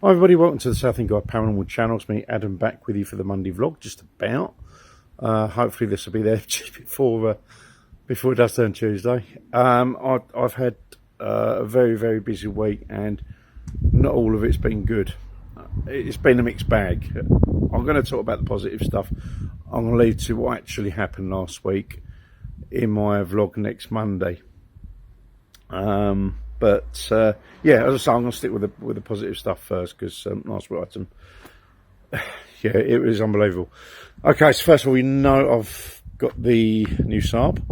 Hi everybody, welcome to the Southend Guide Paranormal Channel. It's me, Adam, back with you for the Monday vlog, just about. Hopefully this will be there just before it does turn Tuesday. I've had a very, very busy week and not all of it's been good. It's been a mixed bag. I'm going to talk about the positive stuff. I'm going to lead to what actually happened last week in my vlog next Monday. Yeah, as I say, I'm going to stick with the positive stuff first because last week item, yeah, it was unbelievable. Okay, so first of all, you know I've got the new Saab.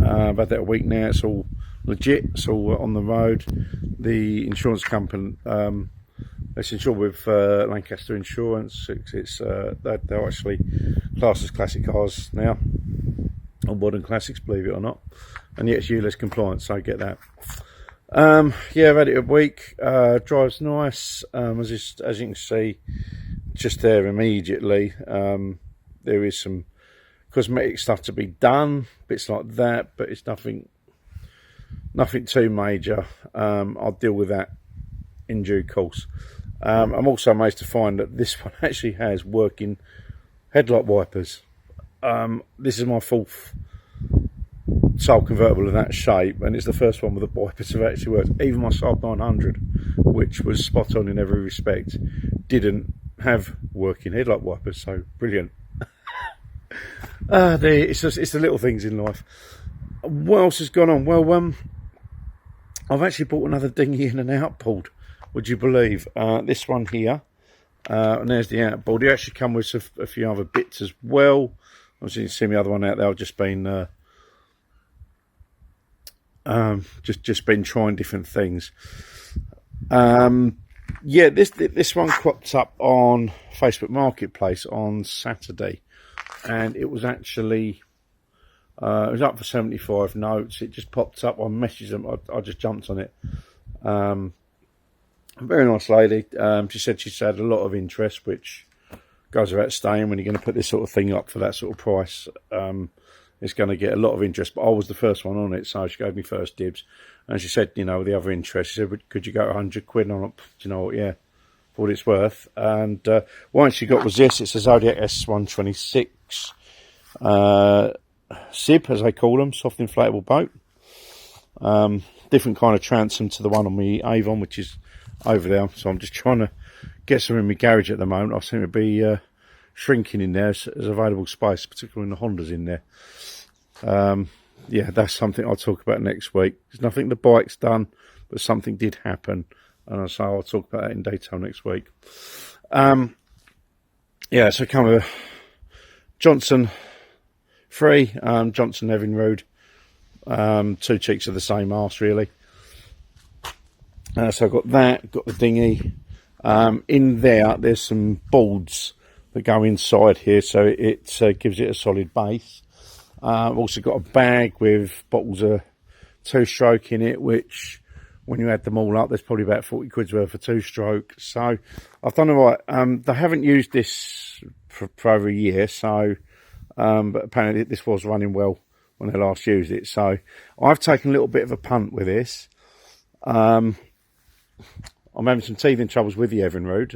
I've had that a week now. It's all legit. It's all on the road. The insurance company, it's insured with Lancaster Insurance. They're actually classed as classic cars now, or modern classics, believe it or not. And yet it's ULEZ compliant, so I get that. Yeah, I've had it a week. Drives nice. As you can see, just there immediately. There is some cosmetic stuff to be done, bits like that, but it's nothing too major. I'll deal with that in due course. I'm also amazed to find that this one actually has working headlight wipers. This is my fourth Saab convertible of that shape, and it's the first one with the wipers have actually worked. Even my Saab 900, which was spot on in every respect, didn't have working headlight wipers, so brilliant. It's the little things in life. What else has gone on? Well, I've actually bought another dinghy in and outboard, would you believe? This one here, and there's the outboard. It actually come with a few other bits as well. Obviously you can see my other one out there. I've just been just been trying different things. Yeah, this one cropped up on Facebook Marketplace on Saturday, and it was actually it was up for 75 notes. It just popped up. I messaged them. I just jumped on it. Very nice lady. She said she's had a lot of interest, which goes without saying when you're going to put this sort of thing up for that sort of price. It's going to get a lot of interest, but I was the first one on it, so she gave me first dibs. And she said, you know, the other interest, she said, could you go 100 quid? And I'm like, do you know what, yeah, for what it's worth. And one she got was this. It's a Zodiac S126 SIB, as they call them, soft inflatable boat. Different kind of transom to the one on the Avon, which is over there. So I'm just trying to get some in my garage at the moment. I seem to be shrinking in there as available space, particularly when the Honda's in there. Yeah, that's something I'll talk about next week. There's nothing the bike's done, but something did happen, and so I'll talk about that in detail next week. Yeah, so kind of Johnson 3, Johnson Evinrude, two cheeks of the same arse really. So I've got that, got the dinghy. In there's some boards that go inside here, so it gives it a solid base. I've also got a bag with bottles of two-stroke in it, which when you add them all up, there's probably about 40 quid's worth of two-stroke. So I've done all right. They haven't used this for over a year, so but apparently this was running well when they last used it. So I've taken a little bit of a punt with this. I'm having some teething troubles with the Evinrude.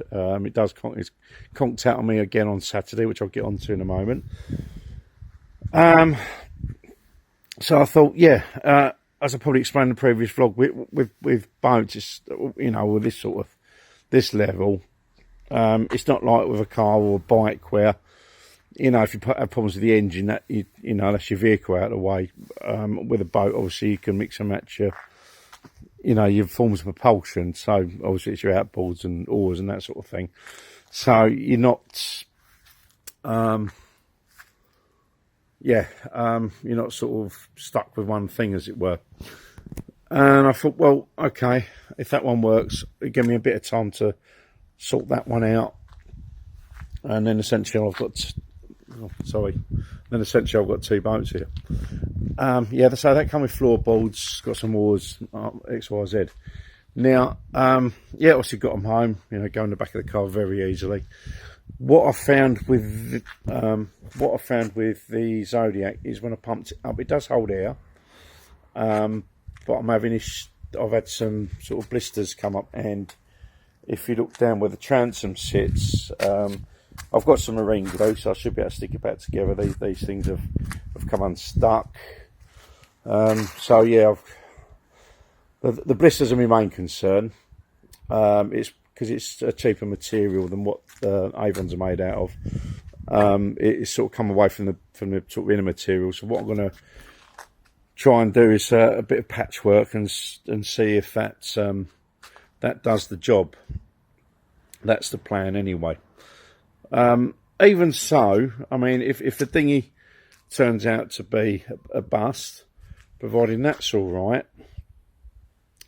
It's conked out on me again on Saturday, which I'll get onto in a moment. So I thought, yeah, as I probably explained in the previous vlog, with boats, it's, you know, with this level, it's not like with a car or a bike where, you know, if you have problems with the engine, that you know, that's your vehicle out of the way. With a boat, obviously, you can mix and match your forms of propulsion. So obviously, it's your outboards and oars and that sort of thing. So you're not, you're not sort of stuck with one thing, as it were. And I thought, well, okay, if that one works, it gave me a bit of time to sort that one out. And then essentially I've got two boats here. Yeah, so that come with floorboards, got some oars, XYZ. Now, yeah, obviously got them home, you know, go in the back of the car very easily. What I found with the Zodiac is when I pumped it up, it does hold air, but I'm having I've had some sort of blisters come up, and if you look down where the transom sits, I've got some marine glue, so I should be able to stick it back together. These things have come unstuck. So yeah, the blisters are my main concern. It's because it's a cheaper material than what Avons are made out of. It's sort of come away from the sort of inner material. So what I'm going to try and do is a bit of patchwork and see if that does the job. That's the plan anyway. Even so, I mean, if the dinghy turns out to be a bust, providing that's all right,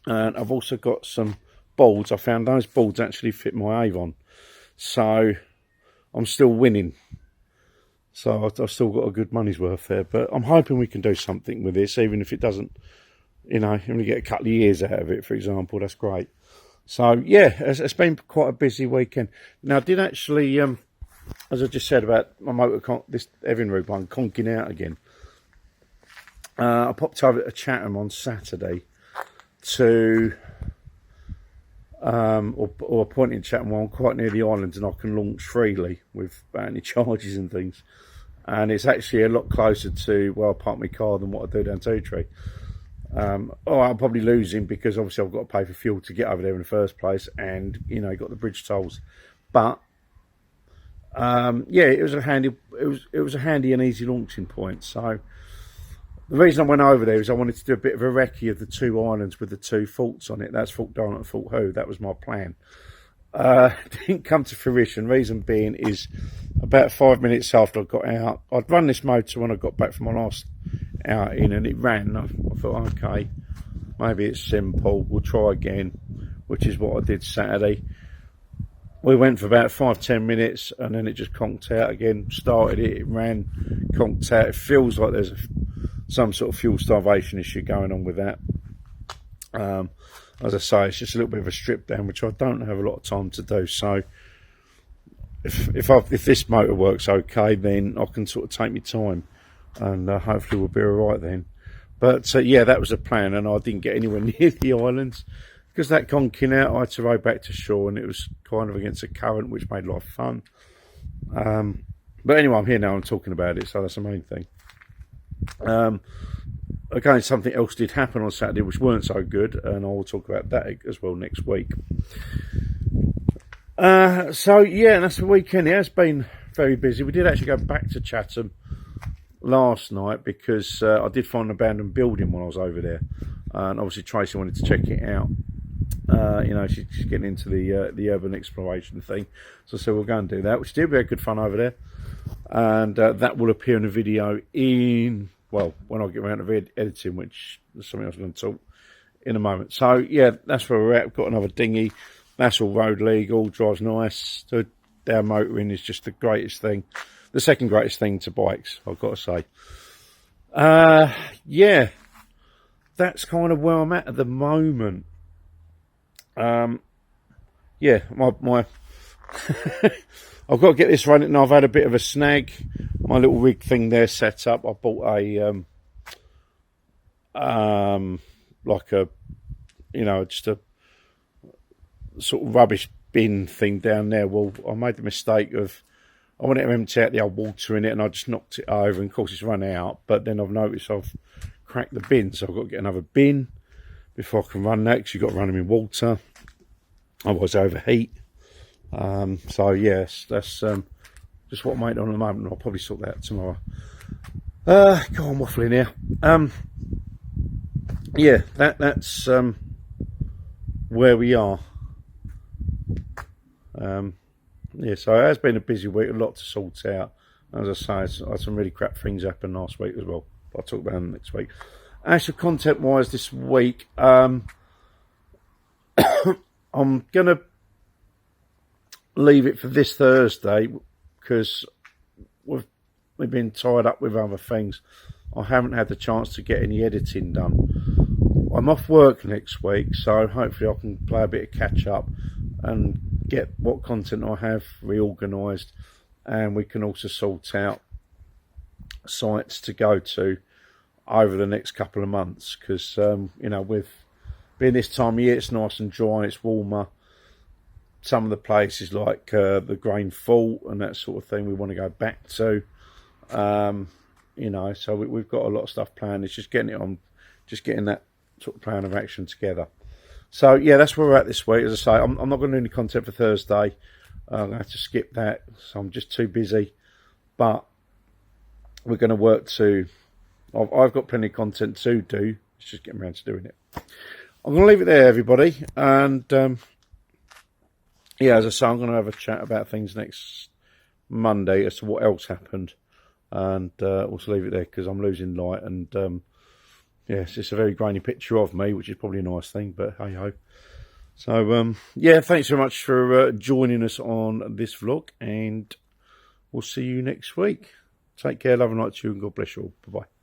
and I've also got some boards. I found those boards actually fit my Avon, so I'm still winning. So I've still got a good money's worth there, but I'm hoping we can do something with this, even if it doesn't, you know, only get a couple of years out of it, for example. That's great. So yeah, it's been quite a busy weekend. Now I did actually, as I just said about my motor, this Evinrude one conking out again. I popped over to Chatham on Saturday to, or a point in Chatham where I'm quite near the islands and I can launch freely without any charges and things. And it's actually a lot closer to where I park my car than what I do down Two Tree. I'll probably lose him because obviously I've got to pay for fuel to get over there in the first place, and you know, got the bridge tolls. But yeah, it was a handy and easy launching point. So the reason I went over there is I wanted to do a bit of a recce of the two islands with the two faults on it. That's Fault Donut and Fault Who. That was my plan. Didn't come to fruition. Reason being is about 5 minutes after I got out, I'd run this motor when I got back from my last outing, and it ran. I thought, okay, maybe it's simple. We'll try again, which is what I did Saturday. We went for about 5-10 minutes, and then it just conked out again. Started it, it ran, conked out. It feels like there's some sort of fuel starvation issue going on with that. As I say, it's just a little bit of a strip down, which I don't have a lot of time to do. So if this motor works okay, then I can sort of take my time, and hopefully we'll be all right then. But yeah, that was the plan, and I didn't get anywhere near the islands because that conking out, I had to row back to shore, and it was kind of against a current, which made life fun. But anyway, I'm here now, I'm talking about it, so that's the main thing. Again, something else did happen on Saturday which weren't so good, and I'll talk about that as well next week. So yeah, that's the weekend. It has been very busy. We did actually go back to Chatham last night because I did find an abandoned building when I was over there, and obviously Tracy wanted to check it out. You know, she's getting into the urban exploration thing, so I said we'll go and do that, which did be good fun over there, and that will appear in a video well, when I get around to editing, which is something I was going to talk in a moment. So yeah, that's where we're at. We've got another dinghy. That's all road legal, drives nice. So down motoring is just the greatest thing. The second greatest thing to bikes, I've got to say. Yeah, that's kind of where I'm at the moment. Yeah, my I've got to get this running. I've had a bit of a snag. My little rig thing there set up. I bought a like a, you know, just a sort of rubbish bin thing down there. Well, I made the mistake of, I wanted to empty out the old water in it, and I just knocked it over, and of course it's run out. But then I've noticed I've cracked the bin, so I've got to get another bin before I can run that, because you've got to run them in water, otherwise they overheat. So yes, that's just what I'm waiting on at the moment. I'll probably sort that out tomorrow. Go on, waffling here. Yeah, that's where we are. Yeah, so it has been a busy week, a lot to sort out. As I say, I had some really crap things happen last week as well. I'll talk about them next week. Actually, content-wise this week, I'm going to leave it for this Thursday because we've been tied up with other things. I haven't had the chance to get any editing done. I'm off work next week, so hopefully I can play a bit of catch up and get what content I have reorganised, and we can also sort out sites to go to over the next couple of months, because you know, with being this time of year, it's nice and dry and it's warmer. some of the places like the Grain Fault and that sort of thing we want to go back to. You know, so we've got a lot of stuff planned. It's just getting it on, just getting that sort of plan of action together. So yeah, that's where we're at this week. As I say, I'm not going to do any content for Thursday. I'm going to have to skip that, so I'm just too busy. But we're going to work to. I've got plenty of content to do. It's just getting around to doing it. I'm going to leave it there, everybody. And yeah, as I say, I'm going to have a chat about things next Monday as to what else happened. And also leave it there because I'm losing light. And yeah, it's just a very grainy picture of me, which is probably a nice thing, but hey ho. So yeah, thanks very much for joining us on this vlog. And we'll see you next week. Take care, love and light to you, and God bless you all. Bye-bye.